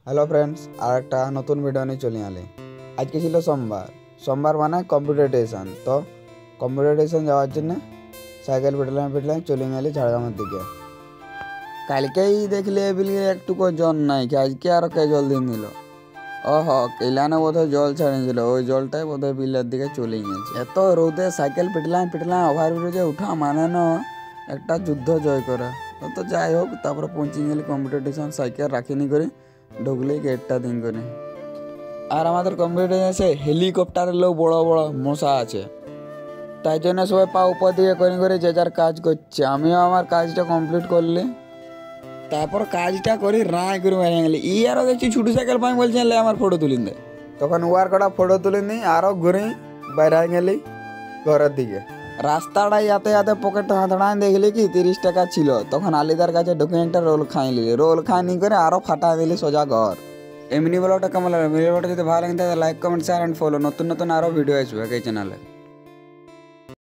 Hello friends, আর একটা নতুন video নিয়ে চলে আলে। আজকে ছিল সোমবার। সোমবার মানে কম্পিউটার স্টেশন। তো কম্পিউটার স্টেশন যাওয়ার জন্য সাইকেল পেটলাম চলে গেলি ঝাড়গ্রামের দিকে। কালকেই দেখলে বিলকে একটুকু জল নাই, কি আজকে আরো কে জল দিয়ে দিল। কেলানে বোধহয় জল ছাড়িয়েছিল, ওই জলটাই বোধহয় বিলের দিকে চলে গেছে। এত রোদে সাইকেল পেটলাম ওভারব্রিজে উঠা মানে না একটা যুদ্ধ জয় করা। তো যাই হোক, তারপরে পৌঁছে গেলি কম্পিউটার স্টেশন। সাইকেল রাখিনি করে ঢুকলেই গেটটা দিন করে। আর আমাদের কম্পিউটার আছে হেলিকপ্টারের লোক বড় বড় মশা আছে, তাই জন্য সবাই পা উপর দিকে করে যে যার কাজ করছে। আমিও আমার কাজটা কমপ্লিট করলি, তারপর কাজটা করি রায় করে বেরিয়ে গেলি। আরও দেখছি ছুটি সাইকেল পাই বলছে আমার ফটো তুলিন দে। তখন ওয়ার কটা ফটো তুলে নিই, আরও ঘুরে বাইরে গেলি ঘরের দিকে। রাস্তাটা যাতে পকেটে হাতড়ায় দেখলি কি 30 টাকা ছিল। তখন আলিদার কাছে ঢুকে একটা রোল খাইলি, রোল খাইনি করে আরও ফাটা দিলি সোজা ঘর। এমনি ব্লগটা কেমন লাগে? মিনি ব্লগটা যদি ভালো লাগে তাহলে like comment share and follow. নতুন আরও ভিডিও আসবে এই চ্যানেলে।